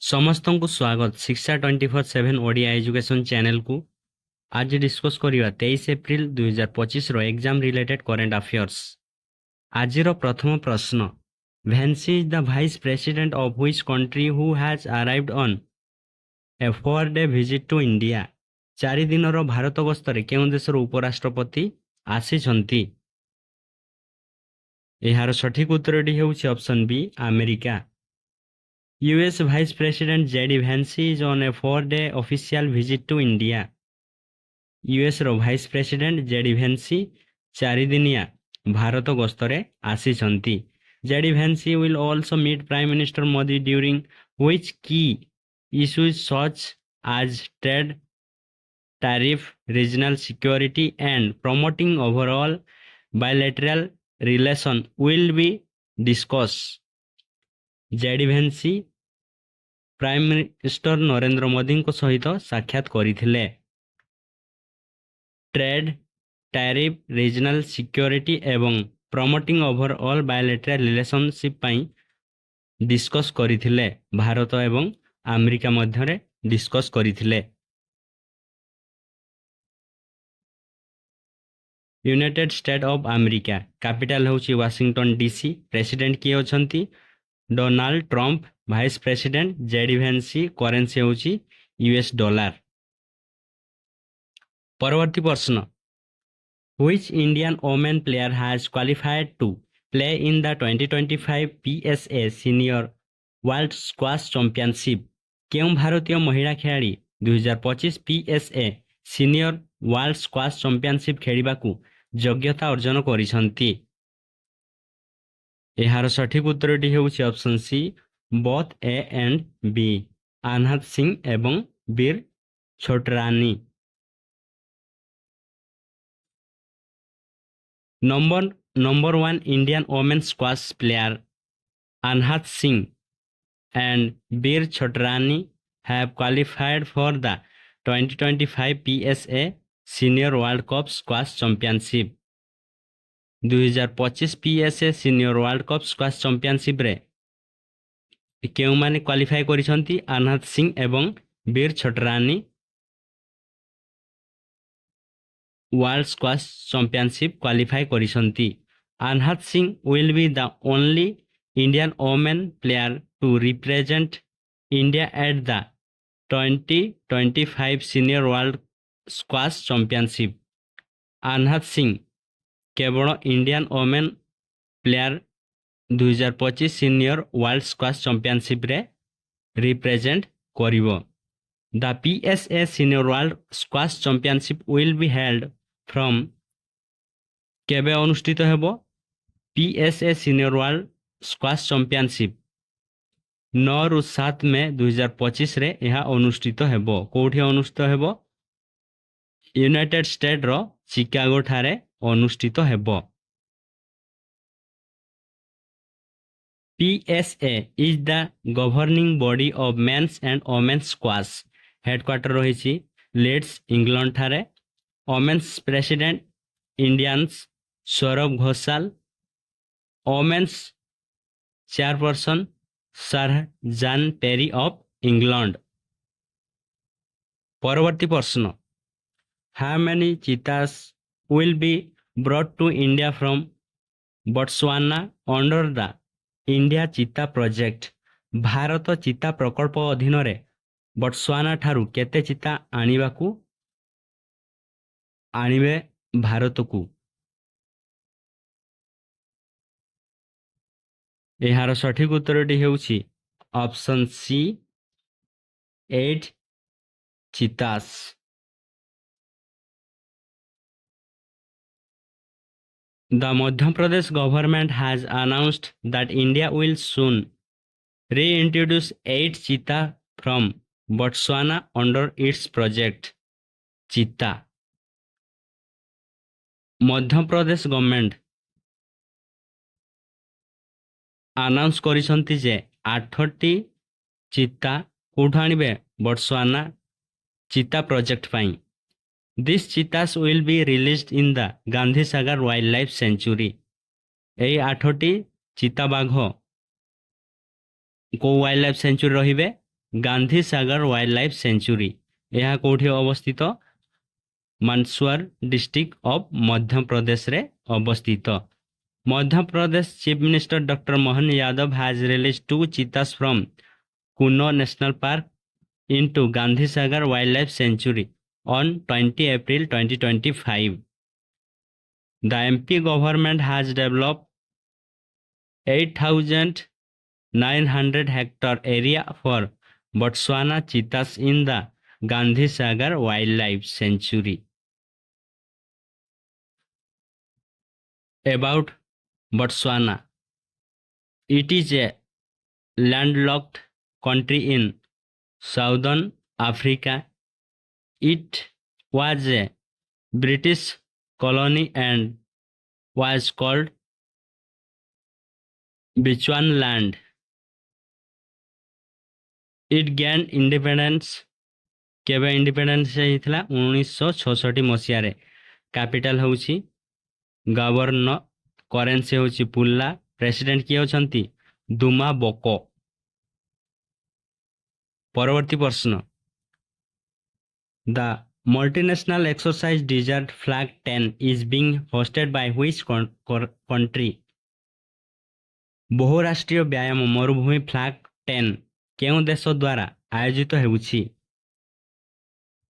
समस्त को स्वागत शिक्षा 24/7 ओडिया एजुकेशन चैनल को। आज डिस्कस करिया 23 एप्रिल 2025 रो एग्जाम रिलेटेड करेंट अफेयर्स। आज रो प्रथम प्रश्न, Vance is the vice president of which country who has arrived on a 4-day visit to India. 4 दिन रो भारत गस्तरे केउं देशर उपराष्ट्रपति आसीछंती? एहार सठिक उत्तरटी हेउछि option B, America. US Vice President JD Vance is on a 4-day official visit to India. US रो Vice President JD Vance 4 दिनिया भारत गस्तरे आसीछंती। JD Vance will also meet Prime Minister Modi during which key issues such as trade, tariff, regional security and promoting overall bilateral relation will be discussed. JD Vance prime minister Narendra Modi सहित साक्षात करथिले। Trade, tariff, regional security एवं promoting overall bilateral relationship पई discuss करथिले। भारत एवं America मध्यरे discuss करथिले। United state of America capital होची वाशिंगटन डीसी। प्रेसिडेंट किए अछंती? Donald Trump. Vice president JD Vance. Currency होची यूएस डॉलर। परवर्ती प्रश्न, which Indian women player has qualified to play in the 2025 PSA senior world squash championship. केउं भारतीय महिला खिलाड़ी 2025 PSA senior world squash championship खेलिबाकू योग्यता अर्जन करिसंती? एहार सठिक उत्तरटी हेउछि option C, both A and B, Anahat Singh एवं Veer Chotrani. Number 1 Indian women squash player Anahat Singh and Veer Chotrani have qualified for the 2025 PSA Senior World Cup Squash Championship. 2025 PSA Senior World Cup Squash Championship रे केउ माने क्वालिफाई करिसंती? अनहत सिंह एवं Veer Chotrani world squash championship qualify करिसंती। Anahat Singh will be the only Indian woman player to represent India at the 2025 Senior World Squash Championship. Anahat Singh केवल Indian women player 2025 senior world squash championship रे represent करिवो। The PSA senior world squash championship will be held from केबे अनुष्ठित हेबो? PSA senior world squash championship 9 ରୁ 7 मे 2025 रे यह अनुष्ठित हेबो। कोठी अनुष्ठित हेबो? यूनाइटेड स्टेट रो शिकागो ठारे अनुष्ठित हेबो। PSA is the governing body of men's and women's squash. Headquarter रही लीड्स इंग्लैंड ठारे। Women's president Indians Saurav Ghosal. Women's chairperson sir John Perry of England. परवर्ती प्रश्न, how many cheetahs will be brought to India from Botswana under the India cheetah project. Bharat चीता प्रकल्प अधीन रे Botswana ठारू केते चीता आनिबे भारत को? एहार सठिक उत्तरटी हेउछि option C, 8 cheetahs. The Madhya Pradesh government has announced that India will soon reintroduce 8 cheetah from Botswana under its project Cheetah. Madhya Pradesh government announce करिसंती जे 8टी चीता कोठु आनिबे? बोट्सवाना चीता project pi. These cheetahs will be released in the Gandhi Sagar Wildlife Sanctuary. এই 8टी चीता बाघ को wild life sanctuary रहिबे? ଗାନ୍ଧୀ ସାଗର wild life century. ଏହା କେଉଁଠି ଅବସ୍ଥିତ? ମାନ୍ଦସୌର ଡିଷ୍ଟ୍ରିକ୍ଟ ଅଫ୍ ମଧ୍ୟପ୍ରଦେଶରେ ଅବସ୍ଥିତ। Madhya Pradesh chief minister doctor Mohan Yadav has released 2 cheetahs from Kuno National Park into Gandhi Sagar Wildlife Sanctuary on 20 April 2025. The MP government has developed 8,900 hectare area for Botswana cheetahs in the Gandhi Sagar Wildlife Sanctuary. About Botswana. It is a landlocked country in southern Africa. It was a British colony and was called Bechuanaland. It gained independence केबे independence ହେଇଥିଲା 1966 ମସିହାରେ। Capital ହେଉଛି governor, currency ହେଉଛି ପୁଲ୍ଲା, president କିଏ ଅଛନ୍ତି? ଦୁମା ବୋକୋ। ପରବର୍ତ୍ତୀ ପ୍ରଶ୍ନ, ଦ multinational exercise desert flag 10 is being hosted by which country? ବହୁରାଷ୍ଟ୍ରୀୟ ବ୍ୟାୟାମ ମରୁଭୂମି ଫ୍ଲାଗ 10 କେଉଁ ଦେଶ ଦ୍ୱାରା ଆୟୋଜିତ ହେଉଛି?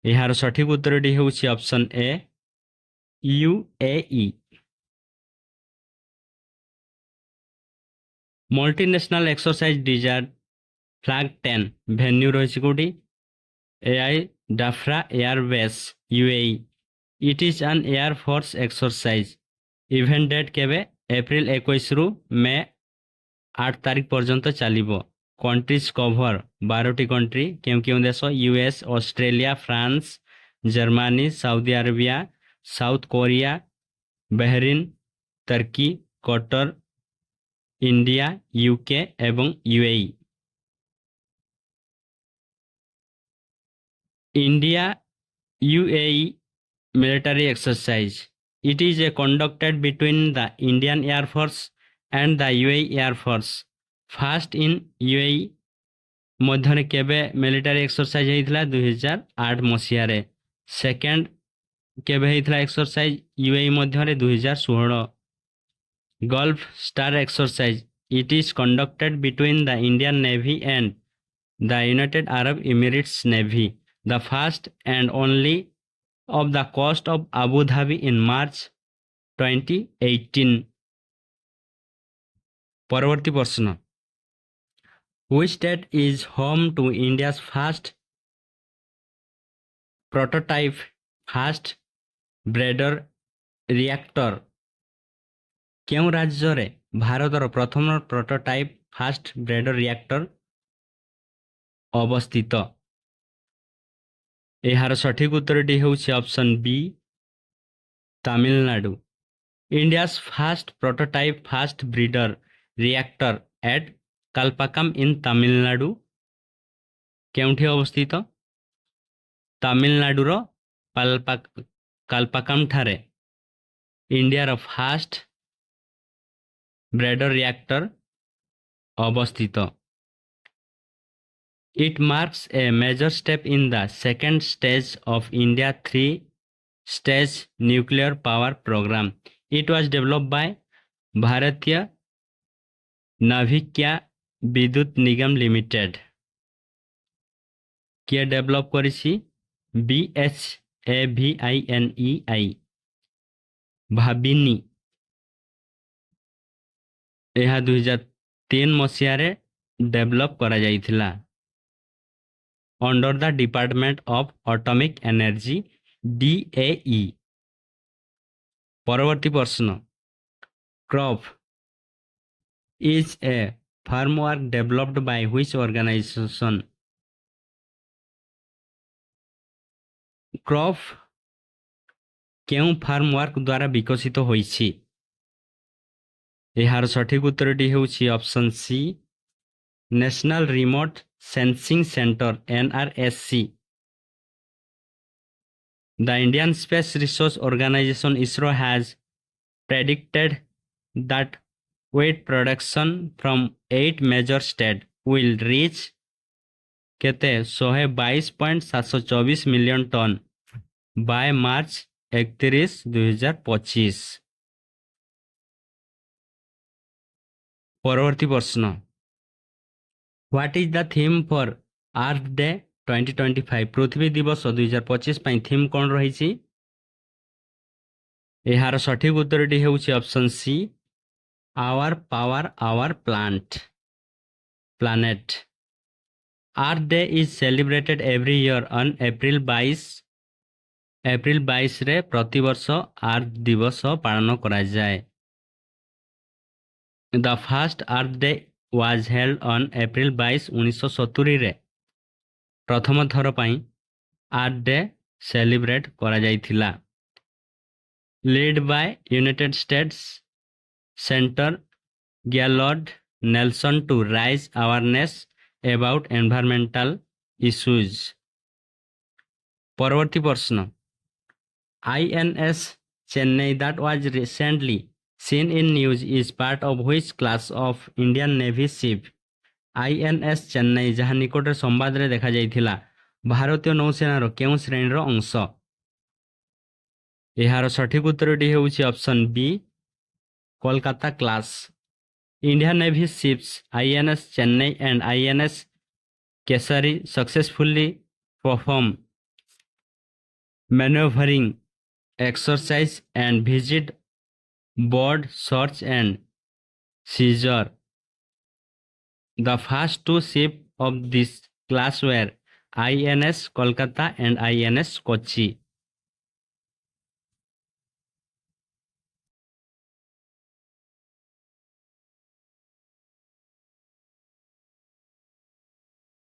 ଏହାର ସଠିକ ଉତ୍ତରଟି ହେଉଛି option A, UAE. Multinational exercise desert flag 10 venue ରହିଛି କେଉଁଠି? AI Dhafra airbase, UAE. It is an air force exercise. Event date କେବେ? ଏପ୍ରିଲ 21ରୁ ମେ 8 ତାରିଖ ପର୍ଯ୍ୟନ୍ତ ଚାଲିବ। କଣ୍ଟ୍ରିଜ୍ କଭର 12ଟି କଣ୍ଟ୍ରି। କେଉଁ କେଉଁ ଦେଶ? US, Australia, France, Germany, Saudi Arabia, South Korea, Bahrain, Turkey, Qatar, India, UK ଏବଂ UAE. India UAE military exercise. It is conducted between the Indian Air Force and the UAE Air Force. First in UAE ମଧ୍ୟରେ କେବେ military exercise ହେଇଥିଲା? 2008 ମସିହାରେ। Second କେବେ ହେଇଥିଲା exercise UAE ମଧ୍ୟରେ? 2016। Gulf star exercise. It is conducted between the Indian navy and the United Arab Emirates Navy, the first and only of the coast of Abu Dhabi in March 2018. পরবর্তী প্রশ্ন, which state is home to India's first prototype fast breeder reactor? କେଉଁ ରାଜ୍ୟରେ ଭାରତର ପ୍ରଥମ prototype first breeder reactor ଅବସ୍ଥିତ? ଏହାର ସଠିକ ଉତ୍ତରଟି ହେଉଛି option B, Tamil Nadu. India's first prototype fast breeder reactor at Kalpakkam in Tamil Nadu କେଉଁଠି ଅବସ୍ଥିତ? ତାମିଲନାଡୁର କାଲପାକାମ ଠାରେ ଇଣ୍ଡିଆର ଫାଷ୍ଟ ବ୍ରେଡର ରିଆକ୍ଟର ଅବସ୍ଥିତ। It marks a major step in the second stage of India's three-stage nuclear power program. It was developed by Bharatiya Navikya Vidut Nigam Limited. କିଏ develop କରିଛି? BHAVINEI, Bhavini. ଏହା 2003 ମସିହାରେ ଡେଭଲପ୍ କରାଯାଇଥିଲା under the department of atomic energy, DAE। ପରବର୍ତ୍ତୀ ପ୍ରଶ୍ନ, crop is a framework developed by which organisation? Crop କେଉଁ framework ଦ୍ୱାରା ବିକଶିତ ହୋଇଛି? ଏହାର ସଠିକ ଉତ୍ତରଟି ହେଉଛି option C, national remote sensing centre, NRSC। The Indian Space Research Organization ISRO has predicted that wheat production from 8 major states will reach केते 122.724 million ton by March 31 2025। परवर्ती प्रश्न, what is the theme for earth day 2025? पृथ्वी दिवस 2025 ପାଇଁ theme कौन रही? ଏହାର ସଠିକ ଉତ୍ତରଟି ହେଉଛି option C, our power our planet. Earth Day is celebrated every year on April 22। April 22ରେ ପ୍ରତିବର୍ଷ ଆର୍ଥ ଦିବସ ପାଳନ କରାଯାଏ। The first Earth Day was held on April 22 1970ରେ ପ୍ରଥମ ଥର ପାଇଁ ଆର୍ଥ ଡେ ସେଲିବ୍ରେଟ୍ କରାଯାଇଥିଲା। Led by United States senator Gaylord Nelson to raise awareness about environmental issues। परवर्ती प्रश्न, INS Chennai that was recently seen in news is part of which class of Indian Navy ship? INS Chennai ଯାହା ନିକଟରେ ସମ୍ବାଦରେ ଦେଖାଯାଇଥିଲା ଭାରତୀୟ ନୌସେନାର କେଉଁ ଶ୍ରେଣୀର ଅଂଶ? ଏହାର ସଠିକ ଉତ୍ତରଟି ହେଉଛି option B, Kolkata class. Indian Navy ships INS Chennai and INS Kesari successfully perform maneuvering exercise and visit board search and seizure. The first two ships of this class were INS Kolkata and INS Kochi।